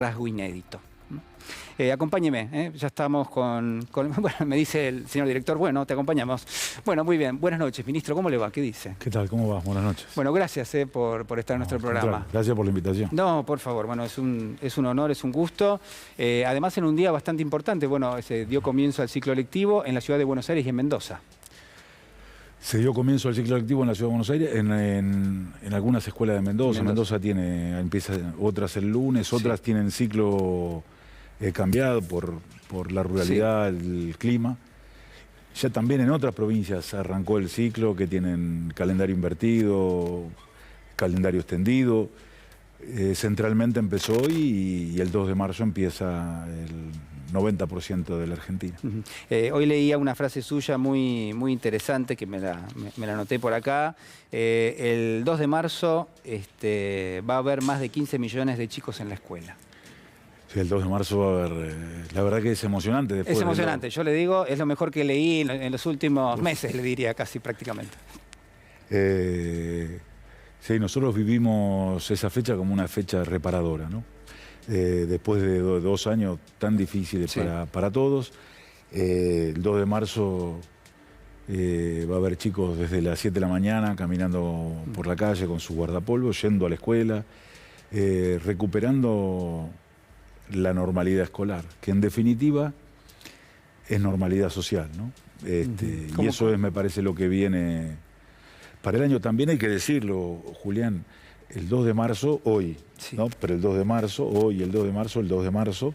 rasgo inédito. Acompáñeme, ya estamos con... Bueno, me dice el señor director, bueno, te acompañamos. Bueno, muy bien. Buenas noches, ministro. ¿Cómo le va? ¿Qué dice? ¿Qué tal? ¿Cómo va? Buenas noches. Bueno, gracias por estar en nuestro programa. Gracias por la invitación. No, por favor. Bueno, es un honor, es un gusto. Además, en un día bastante importante. Bueno, se dio comienzo al ciclo lectivo en la ciudad de Buenos Aires y en Mendoza. Se dio comienzo al ciclo lectivo en la ciudad de Buenos Aires, en algunas escuelas de Mendoza. Mendoza empieza otras el lunes, otras tienen ciclo cambiado por la ruralidad, el clima. Ya también en otras provincias arrancó el ciclo, que tienen calendario invertido, calendario extendido. Centralmente empezó hoy y el 2 de marzo empieza el 90% de la Argentina. Hoy leía una frase suya muy interesante, que me la anoté por acá. El 2 de marzo va a haber más de 15 millones de chicos en la escuela. Sí, el 2 de marzo va a haber... la verdad que es emocionante. Es emocionante, yo le digo, es lo mejor que leí en los últimos meses, le diría casi prácticamente. Sí, nosotros vivimos esa fecha como una fecha reparadora, ¿no? Después de 2 años tan difíciles para todos, el 2 de marzo va a haber chicos desde las 7 de la mañana caminando por la calle con su guardapolvo, yendo a la escuela, recuperando la normalidad escolar, que en definitiva es normalidad social, ¿no? Y eso es, me parece, lo que viene para el año. También hay que decirlo, Julián, el 2 de marzo, hoy, ¿no? Pero el 2 de marzo, hoy, el 2 de marzo,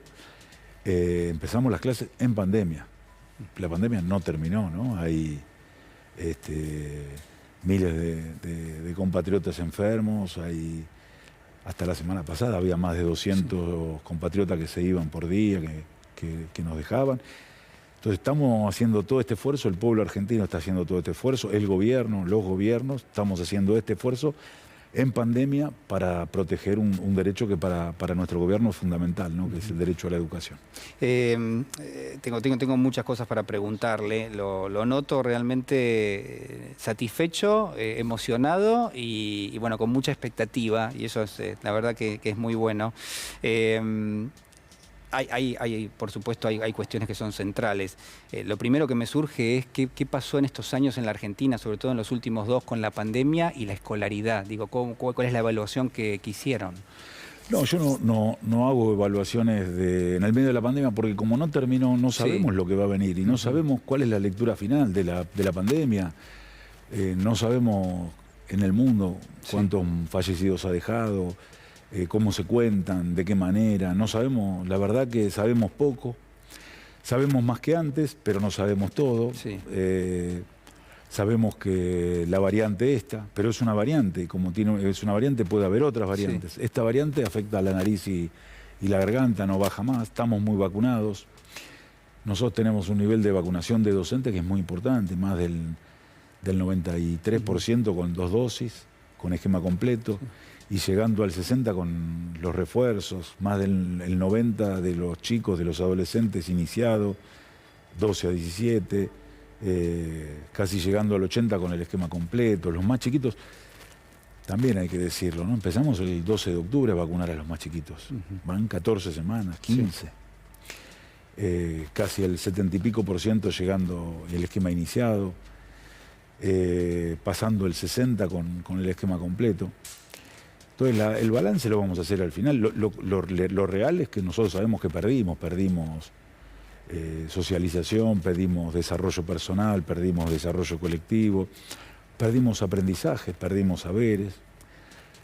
empezamos las clases en pandemia. La pandemia no terminó, ¿no? Hay miles de compatriotas enfermos, hasta la semana pasada había más de 200 compatriotas que se iban por día, que nos dejaban. Entonces estamos haciendo todo este esfuerzo, el pueblo argentino está haciendo todo este esfuerzo, el gobierno, los gobiernos, estamos haciendo este esfuerzo en pandemia para proteger un derecho que para nuestro gobierno es fundamental, ¿no? Que es el derecho a la educación. Tengo muchas cosas para preguntarle. Lo noto realmente satisfecho, emocionado y bueno, con mucha expectativa, y eso es la verdad que es muy bueno. Por supuesto, hay cuestiones que son centrales. Lo primero que me surge es qué pasó en estos años en la Argentina, sobre todo en los últimos 2 con la pandemia y la escolaridad. Digo, ¿cuál es la evaluación que hicieron? No, yo no hago evaluaciones en el medio de la pandemia porque como no terminó, no sabemos lo que va a venir y no sabemos cuál es la lectura final de la pandemia. No sabemos en el mundo cuántos fallecidos ha dejado, cómo se cuentan, de qué manera, no sabemos, la verdad que sabemos poco, sabemos más que antes, pero no sabemos todo. Sabemos que la variante pero es una variante, y como es una variante puede haber otras variantes. Esta variante afecta a la nariz y la garganta, no baja más, estamos muy vacunados. Nosotros tenemos un nivel de vacunación de docentes que es muy importante, más del 93% con 2 dosis, con esquema completo. Y llegando al 60% con los refuerzos, más del 90% de los chicos, de los adolescentes iniciados, 12 a 17, casi llegando al 80% con el esquema completo. Los más chiquitos, también hay que decirlo, ¿no? Empezamos el 12 de octubre a vacunar a los más chiquitos. Van 14 semanas, 15. Casi el 70 y pico % llegando el esquema iniciado, pasando el 60% con el esquema completo. Entonces el balance lo vamos a hacer al final. Lo real es que nosotros sabemos que perdimos socialización, perdimos desarrollo personal, perdimos desarrollo colectivo, perdimos aprendizajes, perdimos saberes,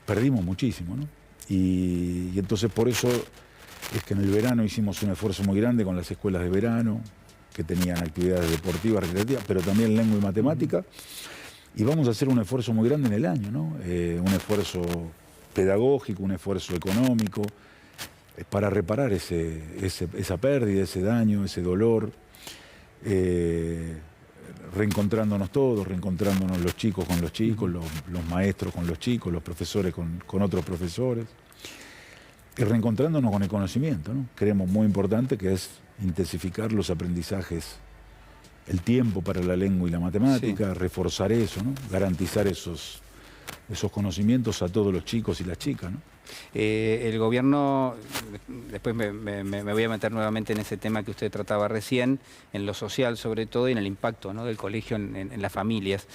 perdimos muchísimo, ¿no? Y entonces por eso es que en el verano hicimos un esfuerzo muy grande con las escuelas de verano, que tenían actividades deportivas, recreativas, pero también lengua y matemática, y vamos a hacer un esfuerzo muy grande en el año, ¿no? Un esfuerzo pedagógico, un esfuerzo económico, para reparar esa pérdida, ese daño, ese dolor, reencontrándonos todos, reencontrándonos los chicos con los chicos, los maestros con los chicos, los profesores con otros profesores, y reencontrándonos con el conocimiento, ¿no? Creemos muy importante que es intensificar los aprendizajes, el tiempo para la lengua y la matemática, reforzar eso, ¿no? Garantizar esos conocimientos a todos los chicos y las chicas, ¿no? El gobierno, después me voy a meter nuevamente en ese tema que usted trataba recién, en lo social sobre todo y en el impacto, ¿no?, del colegio en las familias.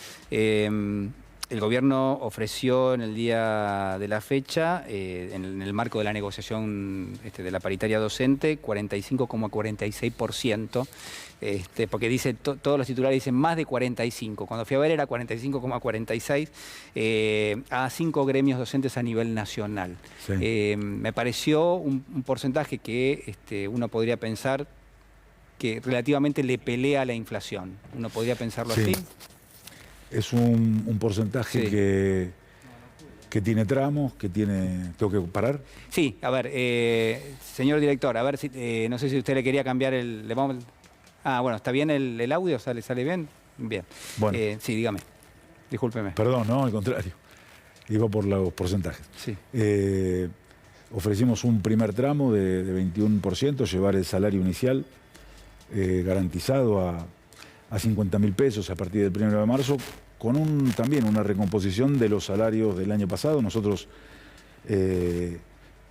El gobierno ofreció en el día de la fecha, en el marco de la negociación de la paritaria docente, 45,46%, porque dice, todos los titulares dicen más de 45. Cuando fui a ver era 45,46 a 5 gremios docentes a nivel nacional. Sí. Me pareció un porcentaje que uno podría pensar que relativamente le pelea a la inflación. Uno podría pensarlo Sí. así. Es un porcentaje Sí. que tiene tramos, que tiene... ¿Tengo que parar? Sí, a ver, señor director, a ver si, no sé si usted le quería cambiar el... Ah, bueno, ¿está bien el audio? ¿Sale bien? Bien. Bueno. Sí, dígame. Discúlpeme. Perdón, no, al contrario. Iba por los porcentajes. Sí. Ofrecimos un primer tramo de 21%, llevar el salario inicial garantizado a 50.000 pesos a partir del 1 de marzo, con también una recomposición de los salarios del año pasado. Nosotros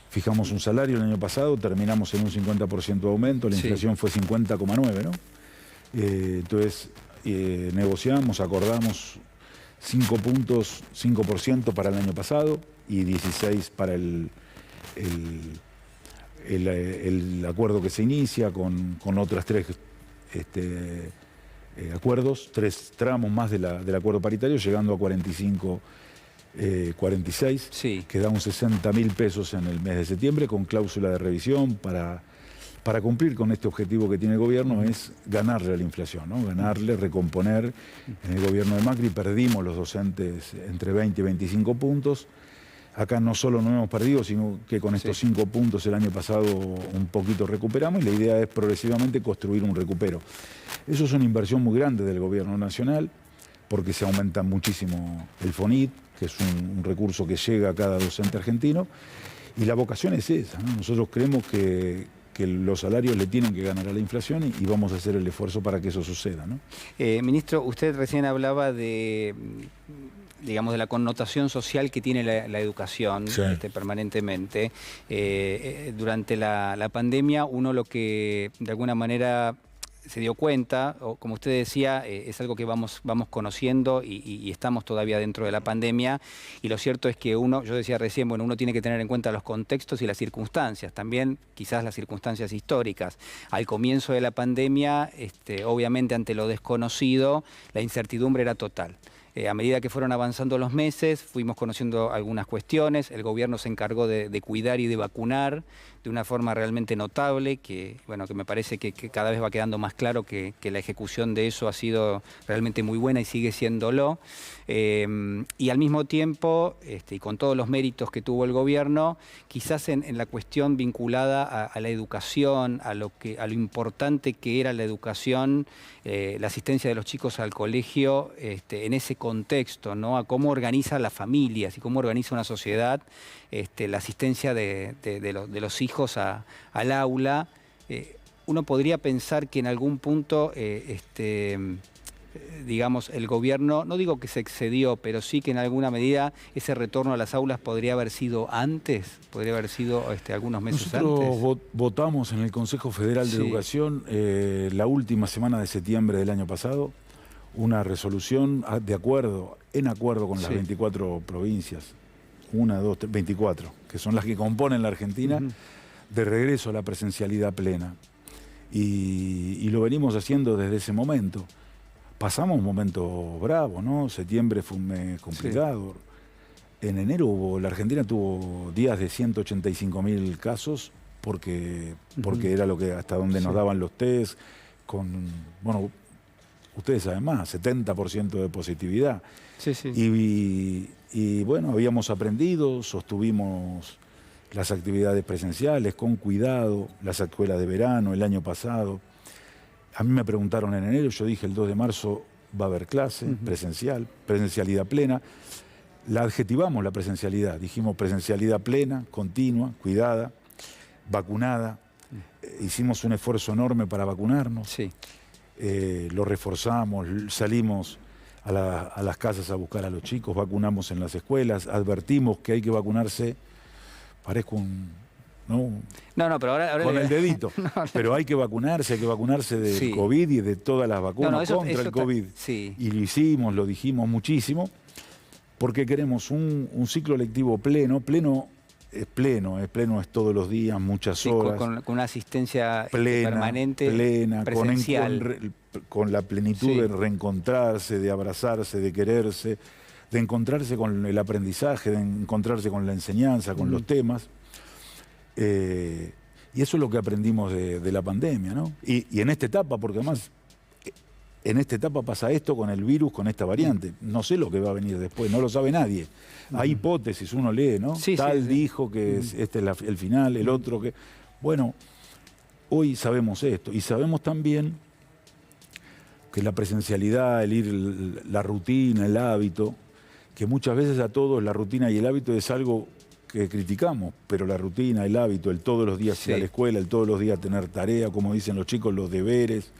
fijamos un salario el año pasado, terminamos en un 50% de aumento, la inflación fue 50,9, ¿no? Entonces negociamos, acordamos 5 puntos, 5% para el año pasado y 16 para el acuerdo que se inicia con otras 3 acuerdos, 3 tramos más del acuerdo paritario, llegando a 46, que da uns 60.000 pesos en el mes de septiembre, con cláusula de revisión para cumplir con este objetivo que tiene el gobierno, es ganarle a la inflación, ¿no? Ganarle, recomponer. En el gobierno de Macri perdimos los docentes entre 20 y 25 puntos. Acá no solo no hemos perdido, sino que con estos 5 puntos el año pasado un poquito recuperamos, y la idea es progresivamente construir un recupero. Eso es una inversión muy grande del gobierno nacional, porque se aumenta muchísimo el FONIT, que es un recurso que llega a cada docente argentino, y la vocación es esa, ¿no? Nosotros creemos que los salarios le tienen que ganar a la inflación y vamos a hacer el esfuerzo para que eso suceda, ¿no? Ministro, usted recién hablaba de, digamos, de la connotación social que tiene la educación permanentemente. Durante la pandemia, uno lo que de alguna manera se dio cuenta, o como usted decía, es algo que vamos conociendo y estamos todavía dentro de la pandemia, y lo cierto es que yo decía recién, bueno, uno tiene que tener en cuenta los contextos y las circunstancias, también quizás las circunstancias históricas. Al comienzo de la pandemia, obviamente ante lo desconocido, la incertidumbre era total. A medida que fueron avanzando los meses, fuimos conociendo algunas cuestiones, el gobierno se encargó de cuidar y de vacunar de una forma realmente notable, que me parece que cada vez va quedando más claro que la ejecución de eso ha sido realmente muy buena y sigue siéndolo. Y al mismo tiempo, y con todos los méritos que tuvo el gobierno, quizás en la cuestión vinculada a la educación, a lo importante que era la educación, la asistencia de los chicos al colegio, en ese contexto, ¿no? A cómo organiza las familias y cómo organiza una sociedad la asistencia de los hijos al aula. Uno podría pensar que en algún punto digamos, el gobierno, no digo que se excedió, pero sí que en alguna medida ese retorno a las aulas podría haber sido antes, podría haber sido algunos meses antes. Nosotros votamos en el Consejo Federal de Educación la última semana de septiembre del año pasado una resolución en acuerdo con las 24 provincias, 1, 2, 3, 24, que son las que componen la Argentina, de regreso a la presencialidad plena. Y lo venimos haciendo desde ese momento. Pasamos un momento bravo, ¿no? Septiembre fue un mes complicado. En enero la Argentina tuvo días de 185.000 casos porque era hasta donde nos daban los test, bueno, ustedes saben más, 70% de positividad. Y bueno, habíamos aprendido, sostuvimos las actividades presenciales con cuidado, las escuelas de verano el año pasado. A mí me preguntaron en enero, yo dije el 2 de marzo va a haber clase presencialidad plena. La adjetivamos la presencialidad, dijimos presencialidad plena, continua, cuidada, vacunada. Hicimos un esfuerzo enorme para vacunarnos. Lo reforzamos, salimos a las casas a buscar a los chicos, vacunamos en las escuelas, advertimos que hay que vacunarse Parezco un... ¿no? No, pero ahora con el dedito. No. Pero hay que vacunarse del Sí. COVID y de todas las vacunas contra el COVID. Sí. Y lo hicimos, lo dijimos muchísimo, porque queremos un ciclo lectivo pleno. Pleno es todos los días, muchas horas. Con una asistencia plena, permanente, plena, presencial. con la plenitud Sí. de reencontrarse, de abrazarse, de quererse, de encontrarse con el aprendizaje, de encontrarse con la enseñanza, con los temas. Y eso es lo que aprendimos de la pandemia, ¿no? Y en esta etapa, porque además en esta etapa pasa esto con el virus, con esta variante. No sé lo que va a venir después, no lo sabe nadie. Hay hipótesis, uno lee, ¿no? Sí, Tal sí. dijo que este es el final, el otro que... Bueno, hoy sabemos esto y sabemos también que la presencialidad, el ir, la rutina, el hábito, que muchas veces a todos la rutina y el hábito es algo que criticamos, pero la rutina, el hábito, el todos los días ir a la escuela, el todos los días tener tarea, como dicen los chicos, los deberes,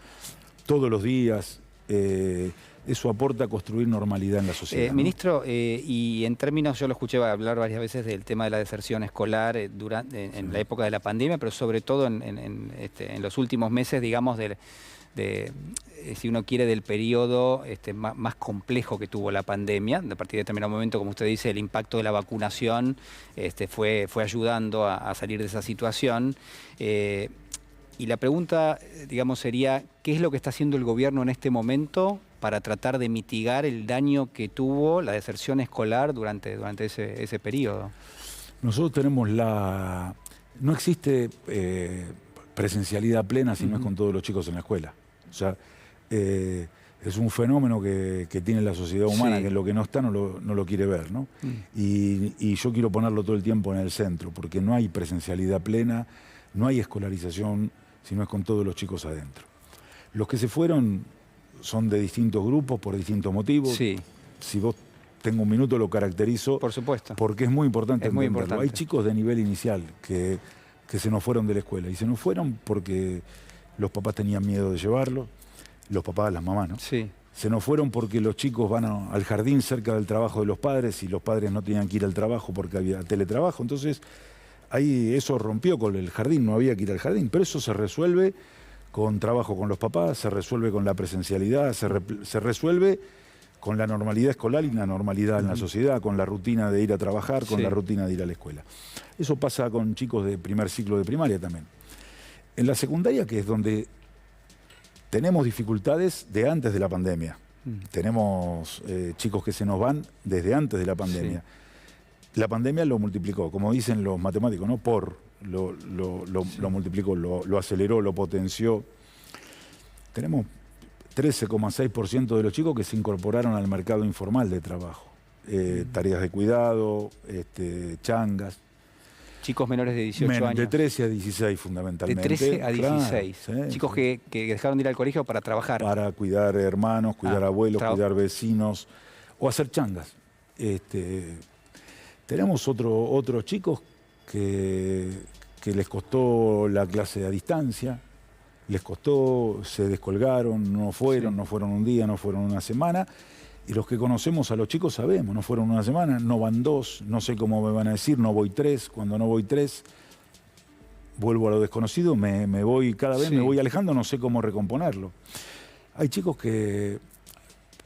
todos los días, eso aporta a construir normalidad en la sociedad. Ministro, y en términos, yo lo escuché hablar varias veces del tema de la deserción escolar en la época de la pandemia, pero sobre todo en los últimos meses, digamos, si uno quiere, del periodo más complejo que tuvo la pandemia. A partir de determinado momento, como usted dice, el impacto de la vacunación fue ayudando a salir de esa situación. Y la pregunta, digamos, sería, ¿qué es lo que está haciendo el gobierno en este momento para tratar de mitigar el daño que tuvo la deserción escolar durante ese periodo? Nosotros tenemos no existe presencialidad plena si no es con todos los chicos en la escuela. O sea, es un fenómeno que tiene la sociedad humana, que lo que no está no lo quiere ver, ¿no? Y yo quiero ponerlo todo el tiempo en el centro, porque no hay presencialidad plena, no hay escolarización si no es con todos los chicos adentro. Los que se fueron son de distintos grupos, por distintos motivos. Sí. Si vos tengo un minuto, lo caracterizo. Por supuesto. Porque es muy importante entenderlo. Muy importante. Hay chicos de nivel inicial que se nos fueron de la escuela. Y se nos fueron porque los papás tenían miedo de llevarlos, los papás, las mamás, ¿no? Sí. Se nos fueron porque los chicos van al jardín cerca del trabajo de los padres y los padres no tenían que ir al trabajo porque había teletrabajo. Entonces, ahí eso rompió con el jardín, no había que ir al jardín. Pero eso se resuelve con trabajo con los papás, se resuelve con la presencialidad, se resuelve con la normalidad escolar y la normalidad en la sociedad, con la rutina de ir a trabajar, con la rutina de ir a la escuela. Eso pasa con chicos de primer ciclo de primaria también. En la secundaria, que es donde tenemos dificultades de antes de la pandemia. Tenemos chicos que se nos van desde antes de la pandemia. Sí. La pandemia lo multiplicó, como dicen los matemáticos, ¿no? Lo multiplicó, lo aceleró, lo potenció. Tenemos 13,6% de los chicos que se incorporaron al mercado informal de trabajo. Tareas de cuidado, changas. Chicos menores de 18 años. De 13 a 16 fundamentalmente. De 13 a 16. Claro, sí, chicos que dejaron de ir al colegio para trabajar. Para cuidar hermanos, cuidar abuelos, cuidar vecinos o hacer changas. Tenemos otros chicos que les costó la clase a distancia, les costó, se descolgaron, no fueron un día, no fueron una semana. Y los que conocemos a los chicos sabemos, no fueron una semana, no van 2, no sé cómo me van a decir, no voy 3, cuando no voy 3, vuelvo a lo desconocido, me voy cada vez, me voy alejando, no sé cómo recomponerlo. Hay chicos que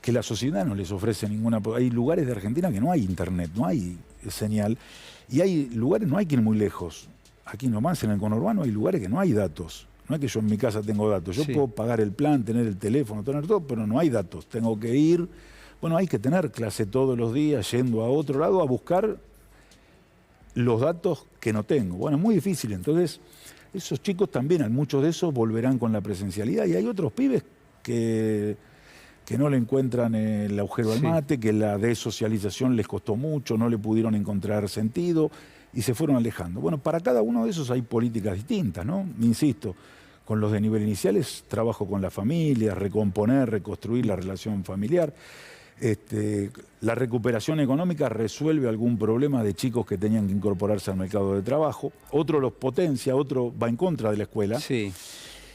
la sociedad no les ofrece ninguna... Hay lugares de Argentina que no hay internet, no hay señal, y hay lugares, no hay que ir muy lejos. Aquí nomás, en el conurbano, hay lugares que no hay datos. No es que yo en mi casa tengo datos, yo puedo pagar el plan, tener el teléfono, tener todo, pero no hay datos, tengo que ir... Bueno, hay que tener clase todos los días, yendo a otro lado a buscar los datos que no tengo. Bueno, es muy difícil. Entonces, esos chicos también, muchos de esos volverán con la presencialidad. Y hay otros pibes que no le encuentran el agujero al mate, que la desocialización les costó mucho, no le pudieron encontrar sentido y se fueron alejando. Bueno, para cada uno de esos hay políticas distintas, ¿no? Insisto, con los de nivel iniciales trabajo con la familia, recomponer, reconstruir la relación familiar. La recuperación económica resuelve algún problema de chicos que tenían que incorporarse al mercado de trabajo. Otro los potencia, otro va en contra de la escuela. Sí.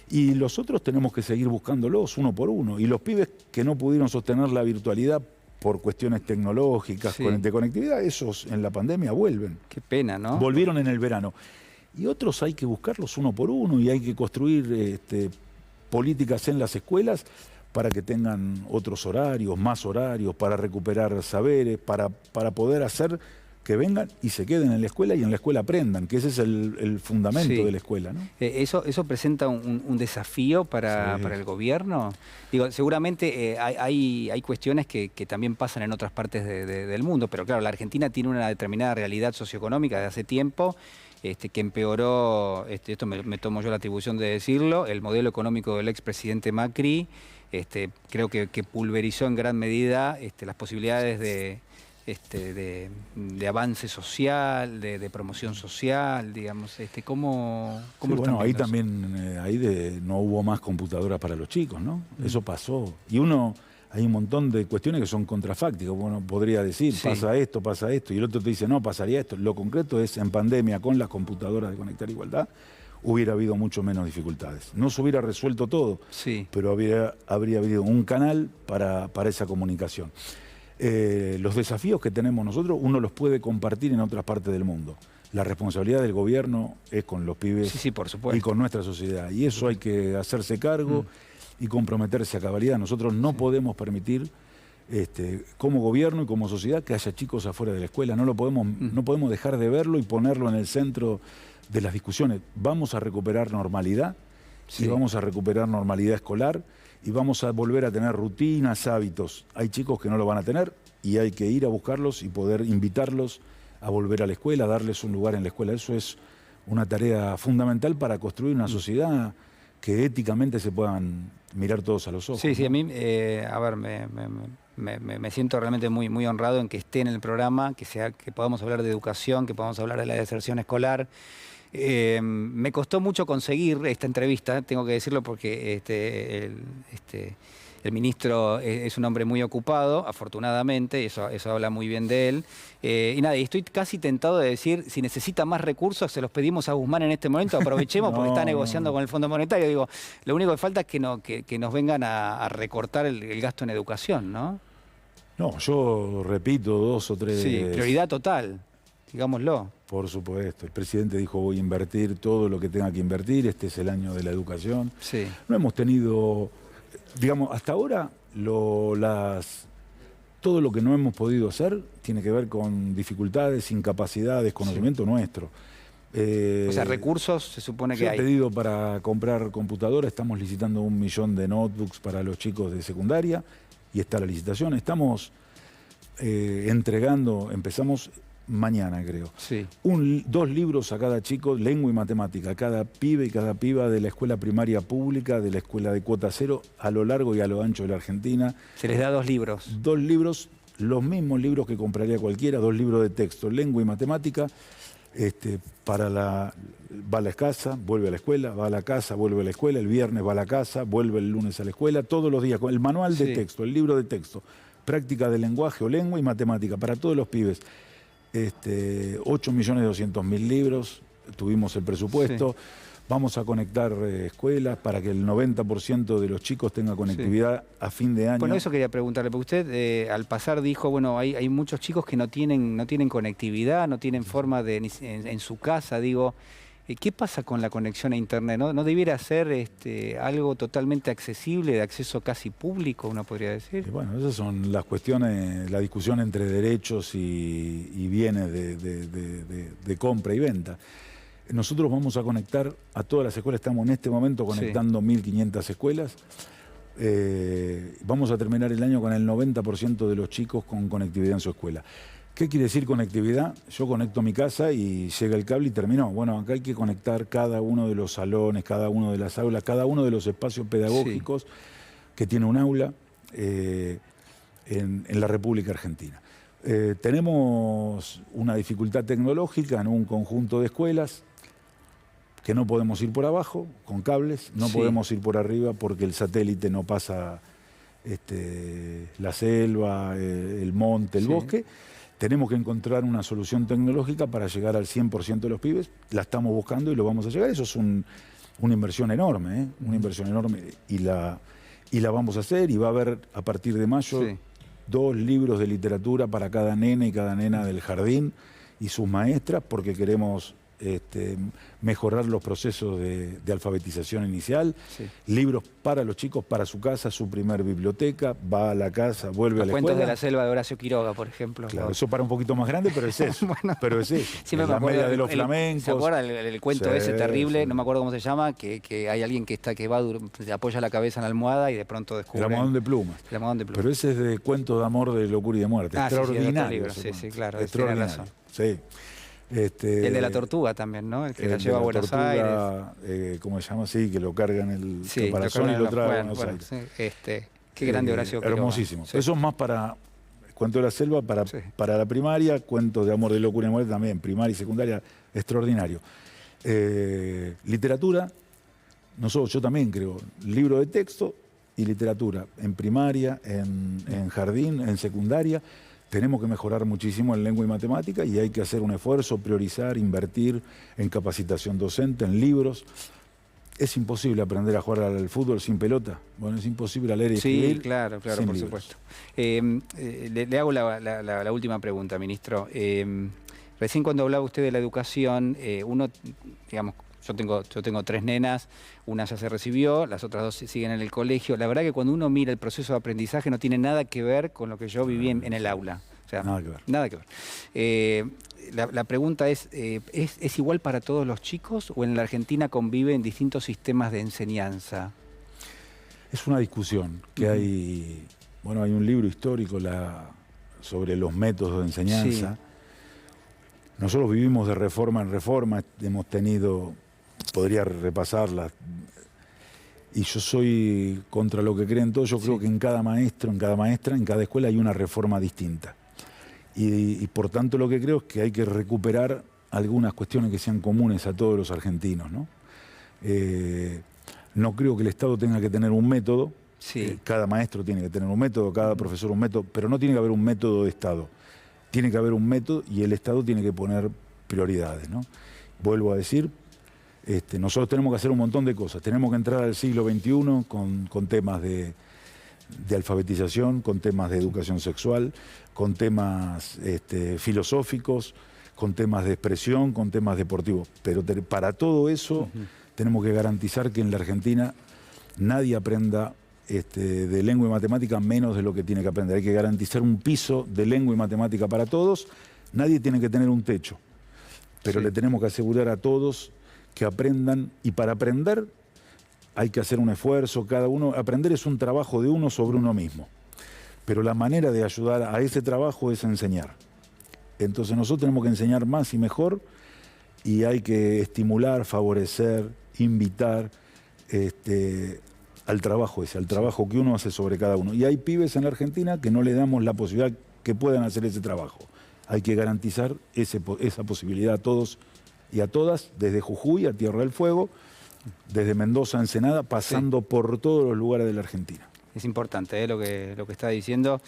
Y los otros tenemos que seguir buscándolos uno por uno. Y los pibes que no pudieron sostener la virtualidad por cuestiones tecnológicas, Sí. de conectividad, esos en la pandemia vuelven. Qué pena, ¿no? Volvieron en el verano. Y otros hay que buscarlos uno por uno y hay que construir políticas en las escuelas para que tengan otros horarios, más horarios, para recuperar saberes, para poder hacer que vengan y se queden en la escuela y en la escuela aprendan, que ese es el fundamento Sí. de la escuela, ¿no? ¿Eso presenta un desafío para Sí. el gobierno? Digo, seguramente hay cuestiones que también pasan en otras partes del mundo, pero claro, la Argentina tiene una determinada realidad socioeconómica de hace tiempo que empeoró, esto me tomo yo la atribución de decirlo, el modelo económico del expresidente Macri, creo que pulverizó en gran medida las posibilidades de avance social, de promoción social, digamos, ¿cómo Sí, lo están bueno, ahí viendo eso? también no hubo más computadoras para los chicos, ¿no? Eso pasó. Y hay un montón de cuestiones que son contrafácticas. Uno podría decir, Sí. pasa esto, y el otro te dice, no, pasaría esto. Lo concreto es, en pandemia, con las computadoras de Conectar Igualdad, hubiera habido mucho menos dificultades. No se hubiera resuelto todo, Sí. pero habría habido un canal para esa comunicación. Los desafíos que tenemos nosotros, uno los puede compartir en otras partes del mundo. La responsabilidad del gobierno es con los pibes Sí, por supuesto. y con nuestra sociedad. Y eso hay que hacerse cargo y comprometerse a cabalidad. Nosotros no podemos permitir, como gobierno y como sociedad, que haya chicos afuera de la escuela. No podemos dejar de verlo y ponerlo en el centro de las discusiones. Vamos a recuperar normalidad, Sí. y vamos a recuperar normalidad escolar, y vamos a volver a tener rutinas, hábitos. Hay chicos que no lo van a tener y hay que ir a buscarlos y poder invitarlos a volver a la escuela, darles un lugar en la escuela. Eso es una tarea fundamental para construir una sociedad que éticamente se puedan mirar todos a los ojos. Sí, sí, ¿no? a mí, a ver, me siento realmente muy, muy honrado en que esté en el programa, que podamos hablar de educación, que podamos hablar de la deserción escolar. Me costó mucho conseguir esta entrevista, tengo que decirlo, porque el ministro es un hombre muy ocupado, afortunadamente, y eso habla muy bien de él. Y nada, y estoy casi tentado de decir, si necesita más recursos, se los pedimos a Guzmán en este momento, aprovechemos porque está negociando con el Fondo Monetario. Digo, lo único que falta es que nos vengan a recortar el gasto en educación, ¿no? No, yo repito 2 o 3... Sí, prioridad total, digámoslo. Por supuesto, el presidente dijo voy a invertir todo lo que tenga que invertir, este es el año de la educación. Sí. No hemos tenido, digamos, hasta ahora todo lo que no hemos podido hacer tiene que ver con dificultades, incapacidades, conocimiento nuestro. O sea, recursos se supone que Yo he hay. pedido para comprar computadora, estamos licitando 1 millón de notebooks para los chicos de secundaria y está la licitación. Estamos entregando, empezamos mañana creo, Sí. 2 libros a cada chico, lengua y matemática, a cada pibe y cada piba de la escuela primaria pública, de la escuela de cuota cero, a lo largo y a lo ancho de la Argentina. Se les da 2 libros. 2 libros, los mismos libros que compraría cualquiera, 2 libros de texto, lengua y matemática, va a la casa, vuelve a la escuela, va a la casa, vuelve a la escuela, el viernes va a la casa, vuelve el lunes a la escuela, todos los días, con el manual de Sí. texto, el libro de texto, práctica de lenguaje o lengua y matemática, para todos los pibes. 8.200.000 libros, tuvimos el presupuesto. Vamos a conectar escuelas para que el 90% de los chicos tenga conectividad a fin de año. Bueno, eso quería preguntarle, porque usted al pasar dijo, bueno, hay muchos chicos que no tienen conectividad, no tienen forma en su casa, digo, ¿qué pasa con la conexión a internet? ¿No debiera ser algo totalmente accesible, de acceso casi público, uno podría decir? Y bueno, esas son las cuestiones, la discusión entre derechos y bienes de compra y venta. Nosotros vamos a conectar a todas las escuelas, estamos en este momento conectando 1.500 escuelas. Vamos a terminar el año con el 90% de los chicos con conectividad en su escuela. ¿Qué quiere decir conectividad? Yo conecto mi casa y llega el cable y terminó. Bueno, acá hay que conectar cada uno de los salones, cada uno de las aulas, cada uno de los espacios pedagógicos que tiene un aula en la República Argentina. Tenemos una dificultad tecnológica en un conjunto de escuelas que no podemos ir por abajo con cables, no podemos ir por arriba porque el satélite no pasa la selva, el monte, el bosque. Tenemos que encontrar una solución tecnológica para llegar al 100% de los pibes. La estamos buscando y lo vamos a llegar. Eso es una inversión enorme, una inversión enorme y la vamos a hacer y va a haber a partir de mayo 2 libros de literatura para cada nene y cada nena del jardín y sus maestras, porque queremos mejorar los procesos de alfabetización inicial, Sí. libros para los chicos, para su casa, su primer biblioteca, va a la casa, vuelve a Los la cuentos escuela. de la selva de Horacio Quiroga, por ejemplo. Claro, eso para un poquito más grande, pero es eso. Bueno, pero es eso. siempre Es me la acuerdo media de los flamencos. ¿Se acuerda el cuento Sí, ese terrible? sí. No me acuerdo cómo se llama, que hay alguien que va, se apoya la cabeza en la almohada y de pronto El descubre... almohadón de plumas. El almohadón de plumas. Pero ese es de cuentos de amor, de locura y de muerte. Ah, sí, sí, es de otro Extraordinario. libro. ese Sí, cuento. sí, claro, tiene Extraordinario. razón. Sí. El de la tortuga también, ¿no? El que la de lleva a la Buenos tortuga, Aires. ¿cómo se llama? Sí, que lo cargan el Sí, caparazón y lo trae a bueno, Buenos bueno, Aires. sí, qué grande Horacio Quiroga. Hermosísimo. Sí. Eso es más para Cuento de la Selva, Sí. para la primaria, Cuentos de amor, de locura y muerte también, primaria y secundaria, extraordinario. Literatura, yo también creo, libro de texto y literatura, en primaria, en jardín, en secundaria. Tenemos que mejorar muchísimo en lengua y matemática y hay que hacer un esfuerzo, priorizar, invertir en capacitación docente, en libros. Es imposible aprender a jugar al fútbol sin pelota. Bueno, es imposible leer y escribir. Sí, claro, sin por libros. supuesto. Le hago la última pregunta, ministro. Recién cuando hablaba usted de la educación, uno, digamos, yo tengo 3 nenas, una ya se recibió, las otras 2 siguen en el colegio. La verdad que cuando uno mira el proceso de aprendizaje no tiene nada que ver con lo que yo viví en el aula. O sea, Nada que ver. Nada que ver. La pregunta ¿es igual para todos los chicos o en la Argentina conviven distintos sistemas de enseñanza? Es una discusión que hay, bueno, hay un libro histórico sobre los métodos de enseñanza. Sí. Nosotros vivimos de reforma en reforma, hemos tenido, podría repasarlas, y yo soy contra lo que creen todos. Yo creo que en cada maestro, en cada maestra, en cada escuela hay una reforma distinta. Y por tanto lo que creo es que hay que recuperar algunas cuestiones que sean comunes a todos los argentinos, ¿no? No creo que el Estado tenga que tener un método. Sí. Cada maestro tiene que tener un método, cada profesor un método, pero no tiene que haber un método de Estado. Tiene que haber un método y el Estado tiene que poner prioridades, ¿no? Vuelvo a decir, nosotros tenemos que hacer un montón de cosas. Tenemos que entrar al siglo XXI con temas de alfabetización, con temas de educación sexual, con temas filosóficos, con temas de expresión, con temas deportivos. Pero para todo eso tenemos que garantizar que en la Argentina nadie aprenda de lengua y matemática menos de lo que tiene que aprender. Hay que garantizar un piso de lengua y matemática para todos. Nadie tiene que tener un techo, pero le tenemos que asegurar a todos que aprendan, y para aprender hay que hacer un esfuerzo, cada uno. Aprender es un trabajo de uno sobre uno mismo, pero la manera de ayudar a ese trabajo es enseñar. Entonces nosotros tenemos que enseñar más y mejor, y hay que estimular, favorecer, invitar al trabajo ese, al trabajo que uno hace sobre cada uno. Y hay pibes en la Argentina que no le damos la posibilidad que puedan hacer ese trabajo. Hay que garantizar esa posibilidad a todos y a todas, desde Jujuy a Tierra del Fuego, desde Mendoza a Ensenada, pasando por todos los lugares de la Argentina. Es importante lo que está diciendo.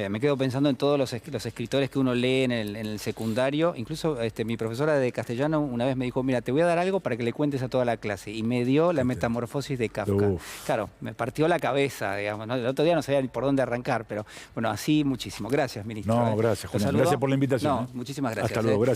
Me quedo pensando en todos los escritores que uno lee en el secundario. Incluso mi profesora de castellano una vez me dijo, mira, te voy a dar algo para que le cuentes a toda la clase. Y me dio La Metamorfosis de Kafka. Claro, me partió la cabeza, digamos, ¿no? El otro día no sabía ni por dónde arrancar, pero bueno, así muchísimo. Gracias, ministro. No, gracias, Julián. Gracias por la invitación. No, muchísimas gracias. Hasta luego, gracias.